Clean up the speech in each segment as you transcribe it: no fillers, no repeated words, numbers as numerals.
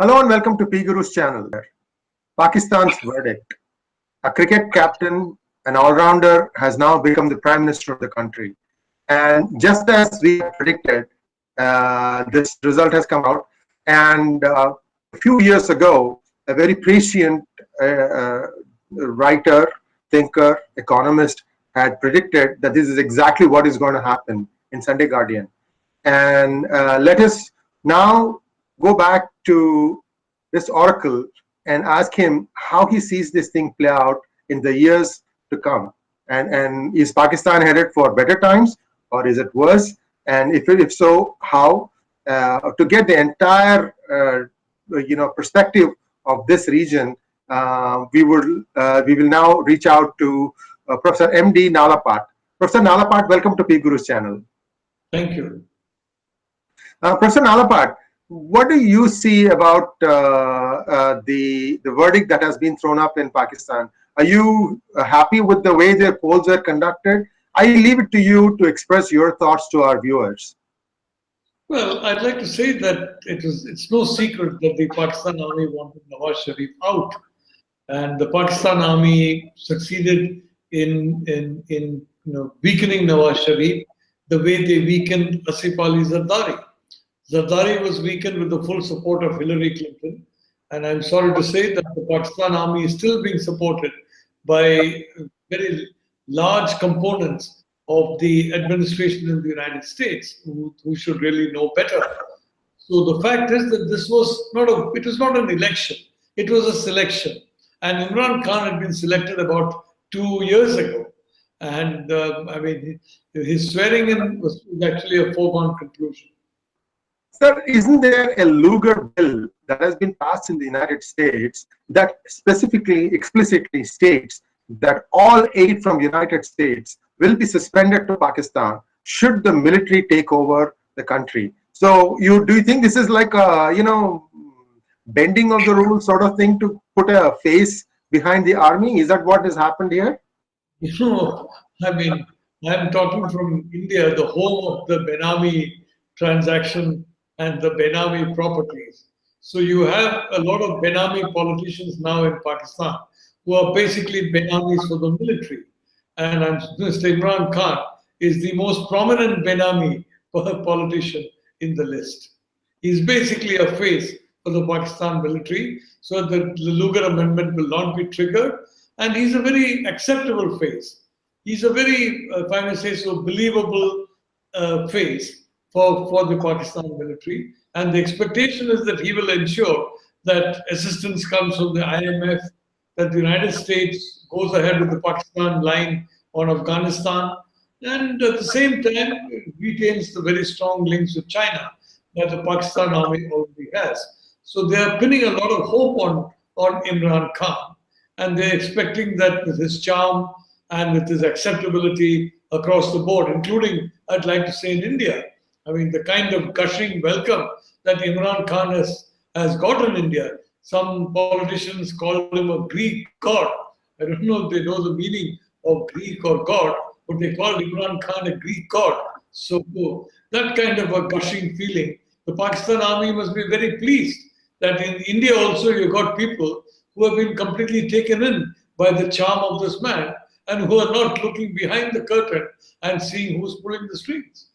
Hello and welcome to PGurus channel. Pakistan's verdict. A cricket captain, an all-rounder, has now become the Prime Minister of the country. And just as we had predicted, this result has come out. And a few years ago, a very prescient writer, thinker, economist had predicted that this is exactly what is going to happen in Sunday Guardian. And let us now go back to this oracle and ask him how he sees this thing play out in the years to come. And is Pakistan headed for better times or is it worse? And if so, how? To get the entire perspective of this region, we will now reach out to Professor M D Nalapat. Professor Nalapat, welcome to PGurus channel. Thank you. Professor Nalapat, what do you see about the verdict that has been thrown up in Pakistan? Are you happy with the way the polls were conducted? I leave it to you to express your thoughts to our viewers. Well, I'd like to say that it's no secret that the Pakistan Army wanted Nawaz Sharif out, and the Pakistan Army succeeded in weakening Nawaz Sharif the way they weakened Asif Ali Zardari. Zardari was weakened with the full support of Hillary Clinton, and I'm sorry to say that the Pakistan Army is still being supported by very large components of the administration in the United States who should really know better. So the fact is that this was not an election, it was a selection. And Imran Khan had been selected about 2 years ago. And his swearing in was actually a foregone conclusion. Sir, isn't there a Lugar bill that has been passed in the United States that explicitly states that all aid from the United States will be suspended to Pakistan should the military take over the country? So do you think this is like a, bending of the rules sort of thing to put a face behind the army? Is that what has happened here? I'm talking from India, the home of the benami transaction and the benami properties. So you have a lot of benami politicians now in Pakistan who are basically benamis for the military. And Mr. Imran Khan is the most prominent benami politician in the list. He's basically a face for the Pakistan military, so that the Lugar Amendment will not be triggered. And he's a very acceptable face. He's a very, if I may say so, believable face for the Pakistan military. And the expectation is that he will ensure that assistance comes from the IMF, that the United States goes ahead with the Pakistan line on Afghanistan, and at the same time retains the very strong links with China that the Pakistan Army already has. So they are pinning a lot of hope on Imran Khan, and they're expecting that with his charm and with his acceptability across the board, including, I'd like to say, in India. The kind of gushing welcome that Imran Khan has got in India. Some politicians call him a Greek god. I don't know if they know the meaning of Greek or god, but they call Imran Khan a Greek god. So that kind of a gushing feeling, the Pakistan Army must be very pleased that in India also you got people who have been completely taken in by the charm of this man and who are not looking behind the curtain and seeing who's pulling the strings.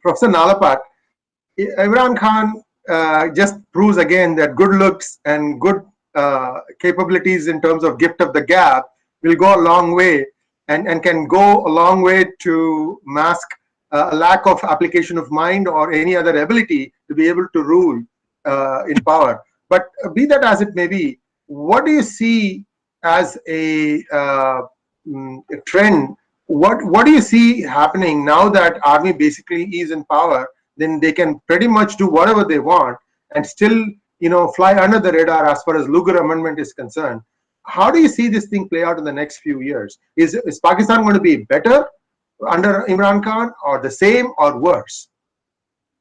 Professor Nalapat, Imran Khan just proves again that good looks and good capabilities in terms of gift of the gab will go a long way and can go a long way to mask a lack of application of mind or any other ability to be able to rule in power. But be that as it may be, what do you see as a trend? What do you see happening now that army basically is in power? Then they can pretty much do whatever they want and still, fly under the radar as far as Lugar Amendment is concerned. How do you see this thing play out in the next few years? Is Pakistan going to be better under Imran Khan, or the same, or worse?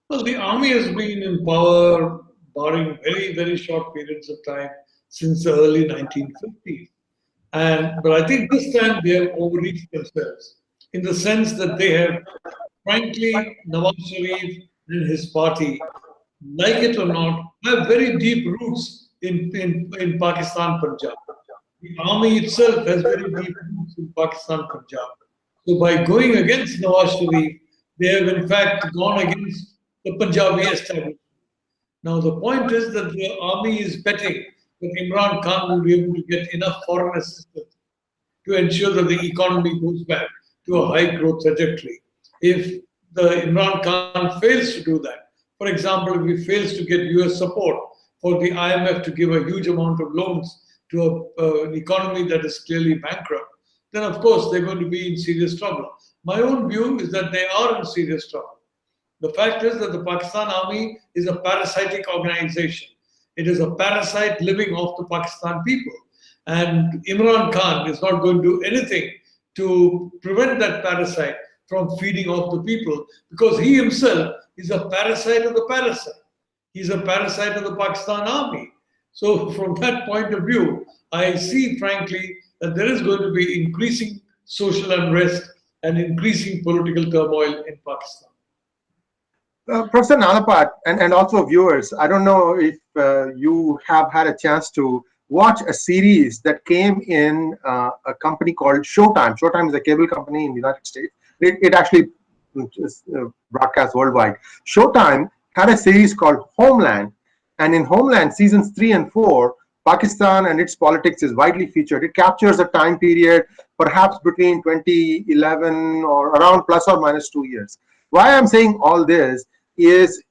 Well, the army has been in power, barring very, very short periods of time, since the early 1950s. But I think this time they have overreached themselves in the sense that they have, frankly, Nawaz Sharif and his party, like it or not, have very deep roots in Pakistan, Punjab. The army itself has very deep roots in Pakistan, Punjab. So by going against Nawaz Sharif, they have in fact gone against the Punjabi establishment. Now the point is that the army is betting that Imran Khan will be able to get enough foreign assistance to ensure that the economy goes back to a high growth trajectory. If the Imran Khan fails to do that, for example, if he fails to get US support for the IMF to give a huge amount of loans to an economy that is clearly bankrupt, then of course they're going to be in serious trouble. My own view is that they are in serious trouble. The fact is that the Pakistan Army is a parasitic organization. It is a parasite living off the Pakistan people. And Imran Khan is not going to do anything to prevent that parasite from feeding off the people, because he himself is a parasite of the parasite. He's a parasite of the Pakistan Army. So from that point of view, I see frankly that there is going to be increasing social unrest and increasing political turmoil in Pakistan. Professor Nalapat and also viewers, I don't know if you have had a chance to watch a series that came in a company called Showtime. Showtime is a cable company in the United States. It actually broadcasts worldwide. Showtime had a series called Homeland, and in Homeland seasons 3 and 4, Pakistan and its politics is widely featured. It captures a time period perhaps between 2011 or around plus or minus 2 years. Why I'm saying all this is,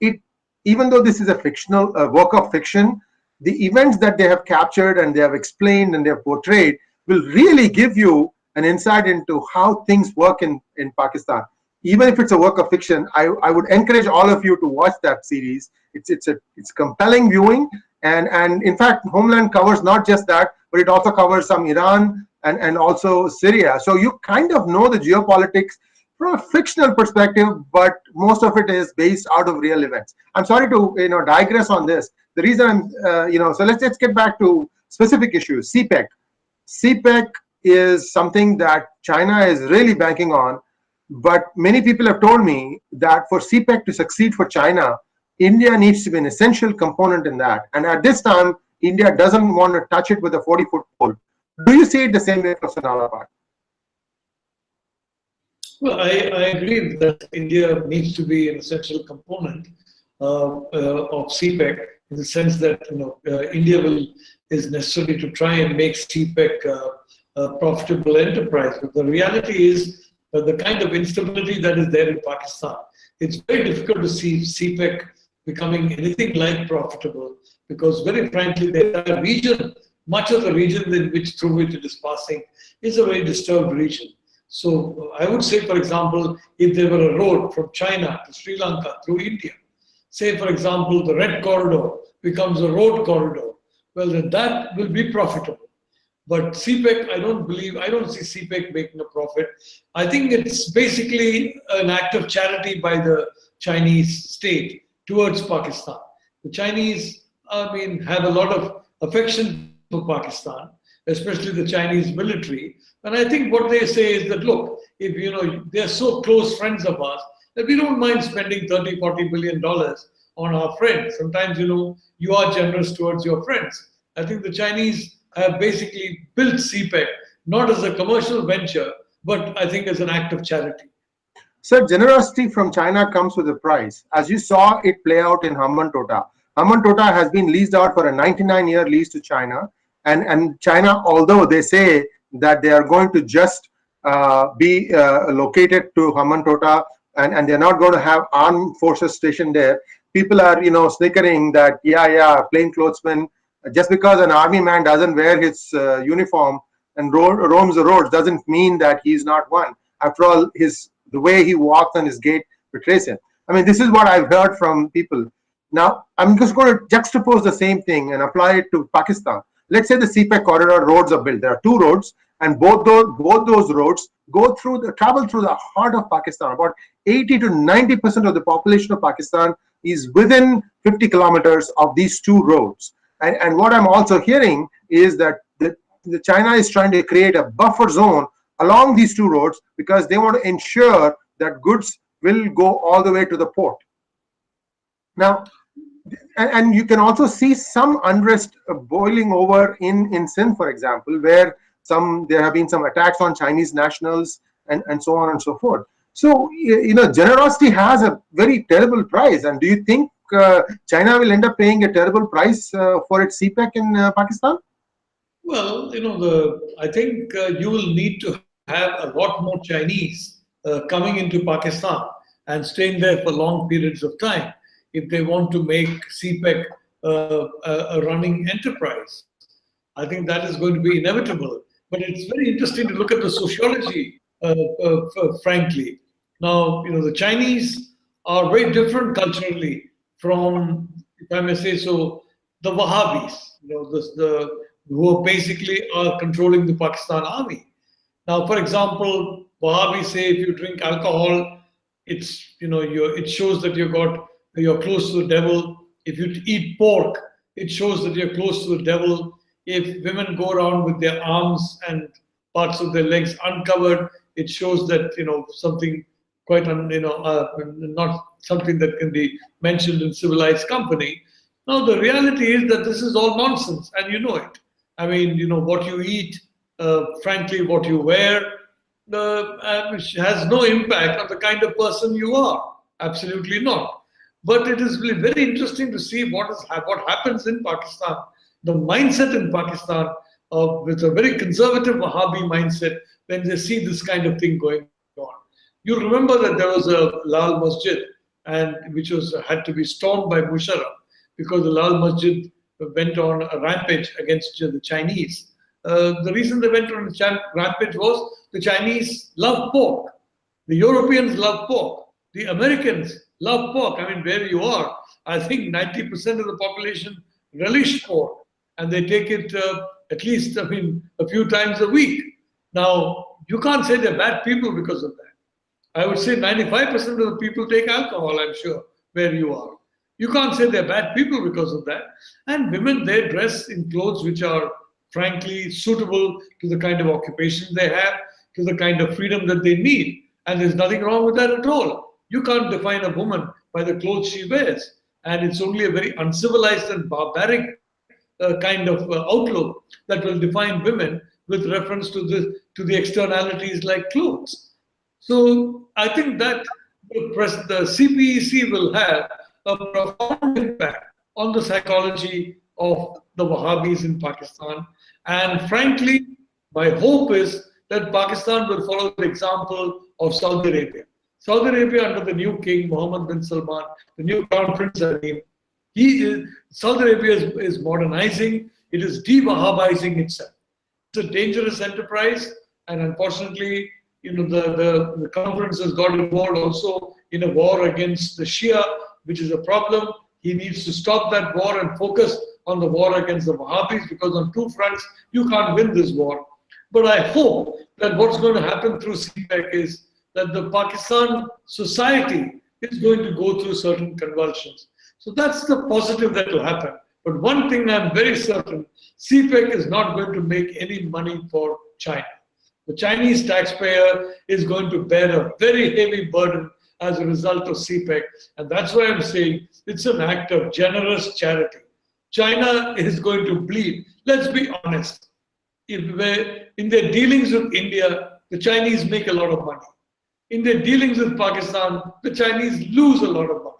even though this is a fictional work of fiction, the events that they have captured and they have explained and they have portrayed will really give you an insight into how things work in Pakistan. Even if it's a work of fiction, I would encourage all of you to watch that series. It's compelling viewing, and in fact, Homeland covers not just that, but it also covers some Iran and also Syria. So you kind of know the geopolitics from a fictional perspective, but most of it is based out of real events. I'm sorry to digress on this. The reason I'm so let's get back to specific issues. CPEC. CPEC is something that China is really banking on, but many people have told me that for CPEC to succeed for China, India needs to be an essential component in that. And at this time, India doesn't want to touch it with a 40-foot pole. Do you see it the same way, Professor Nalapat? Well, I agree that India needs to be an essential component of CPEC, in the sense that India is necessary to try and make CPEC a profitable enterprise. But the reality is that the kind of instability that is there in Pakistan, it's very difficult to see CPEC becoming anything like profitable, because very frankly, the region, much of the region through which it is passing, is a very disturbed region. So I would say, for example, if there were a road from China to Sri Lanka through India, say, for example, the Red Corridor becomes a road corridor, well, then that will be profitable. But CPEC, I don't see CPEC making a profit. I think it's basically an act of charity by the Chinese state towards Pakistan. The Chinese, have a lot of affection for Pakistan, especially the Chinese military. And I think what they say is that, look, if they're so close friends of ours that we don't mind spending $30-40 billion on our friends. Sometimes, you are generous towards your friends. I think the Chinese have basically built CPEC not as a commercial venture, but I think as an act of charity. Sir, generosity from China comes with a price. As you saw it play out in Hambantota. Hambantota has been leased out for a 99-year lease to China. And China, although they say that they are going to just be located to Hambantota and they're not going to have armed forces stationed there, people are, snickering that, plainclothesmen, just because an army man doesn't wear his uniform and roams the roads doesn't mean that he's not one. After all, the way he walks and his gait betrays him. This is what I've heard from people. Now, I'm just going to juxtapose the same thing and apply it to Pakistan. Let's say the CPEC corridor roads are built. There are 2 roads, and both those roads travel through the heart of Pakistan. About 80 to 90% of the population of Pakistan is within 50 kilometers of these 2 roads. And what I'm also hearing is that the China is trying to create a buffer zone along these 2 roads because they want to ensure that goods will go all the way to the port. Now, and you can also see some unrest boiling over in Sindh, for example, where there have been some attacks on Chinese nationals and so on and so forth. So generosity has a very terrible price. And do you think China will end up paying a terrible price for its CPEC in Pakistan? Well, I think you will need to have a lot more Chinese coming into Pakistan and staying there for long periods of time if they want to make CPEC a running enterprise. I think that is going to be inevitable. But it's very interesting to look at the sociology, frankly. Now, the Chinese are very different culturally from, if I may say so, the Wahhabis, who basically are controlling the Pakistan army. Now, for example, Wahhabis say if you drink alcohol, it shows that you're close to the devil. If you eat pork, it shows that you're close to the devil. If women go around with their arms and parts of their legs uncovered, it shows that something quite not something that can be mentioned in civilized company. Now the reality is that this is all nonsense, and you know it. I mean, what you eat, frankly, what you wear, has no impact on the kind of person you are. Absolutely not. But it is very interesting to see what happens in Pakistan. The mindset in Pakistan with a very conservative Wahhabi mindset when they see this kind of thing going on. You remember that there was a Lal Masjid, and which had to be stormed by Musharraf because the Lal Masjid went on a rampage against the Chinese. The reason they went on a rampage was the Chinese love pork, the Europeans love pork, the Americans love pork. I mean, where you are, I think 90% of the population relish pork, and they take it at least, a few times a week. Now, you can't say they're bad people because of that. I would say 95% of the people take alcohol, I'm sure, where you are. You can't say they're bad people because of that. And women, they dress in clothes which are, frankly, suitable to the kind of occupation they have, to the kind of freedom that they need. And there's nothing wrong with that at all. You can't define a woman by the clothes she wears. And it's only a very uncivilized and barbaric kind of outlook that will define women with reference to the externalities like clothes. So I think that the CPEC will have a profound impact on the psychology of the Wahhabis in Pakistan. And frankly, my hope is that Pakistan will follow the example of Saudi Arabia. Saudi Arabia under the new king, Mohammed bin Salman, the new crown prince, Saudi Arabia is modernizing, it is de-Wahhabizing itself. It's a dangerous enterprise, and unfortunately, the conference has got involved also in a war against the Shia, which is a problem. He needs to stop that war and focus on the war against the Wahhabis, because on two fronts, you can't win this war. But I hope that what's going to happen through CPEC is that the Pakistan society is going to go through certain convulsions. So that's the positive that will happen. But one thing I'm very certain, CPEC is not going to make any money for China. The Chinese taxpayer is going to bear a very heavy burden as a result of CPEC. And that's why I'm saying it's an act of generous charity. China is going to bleed. Let's be honest. In their dealings with India, the Chinese make a lot of money. In their dealings with Pakistan, the Chinese lose a lot of money.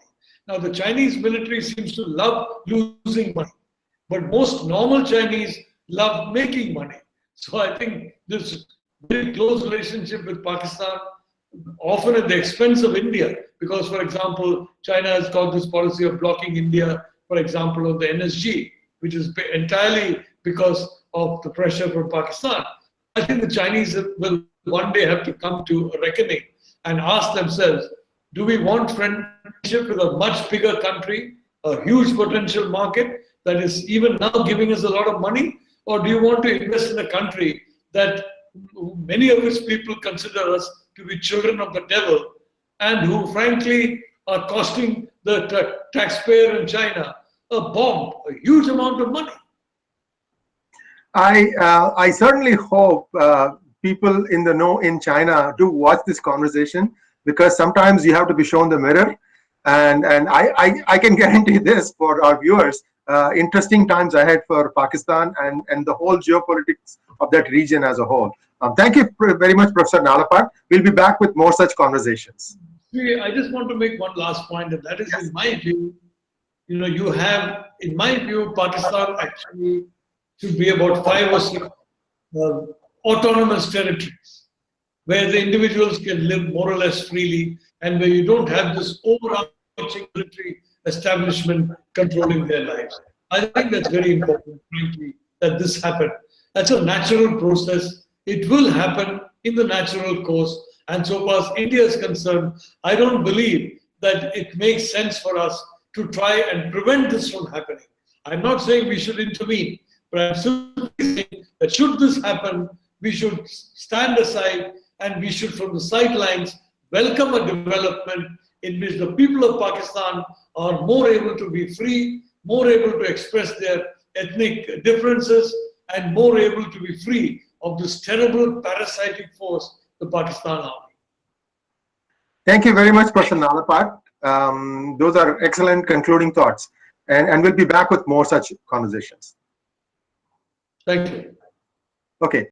Now, the Chinese military seems to love losing money, but most normal Chinese love making money. So I think this very close relationship with Pakistan, often at the expense of India, because, for example, China has got this policy of blocking India, for example, on the NSG, which is entirely because of the pressure from Pakistan. I think the Chinese will one day have to come to a reckoning and ask themselves, do we want friendship with a much bigger country, a huge potential market that is even now giving us a lot of money? Or do you want to invest in a country that many of its people consider us to be children of the devil, and who frankly are costing the taxpayer in China a bomb, a huge amount of money? I certainly hope people in the know in China do watch this conversation, because sometimes you have to be shown the mirror. And I can guarantee this for our viewers, interesting times ahead for Pakistan and the whole geopolitics of that region as a whole. Thank you very much, Professor Nalapat. We'll be back with more such conversations. I just want to make one last point, and that is, in my view, you have, in my view, Pakistan actually should be about 5 or 6 autonomous territories where the individuals can live more or less freely, and where you don't have this overarching military establishment controlling their lives. I think that's very important, frankly, that this happen. That's a natural process. It will happen in the natural course. And so far as India is concerned, I don't believe that it makes sense for us to try and prevent this from happening. I'm not saying we should intervene, but I'm simply saying that should this happen, we should stand aside and we should, from the sidelines, welcome a development in which the people of Pakistan are more able to be free, more able to express their ethnic differences, and more able to be free of this terrible parasitic force, the Pakistan Army. Thank you very much, Professor Nalapat. Those are excellent concluding thoughts. And we'll be back with more such conversations. Thank you. Okay.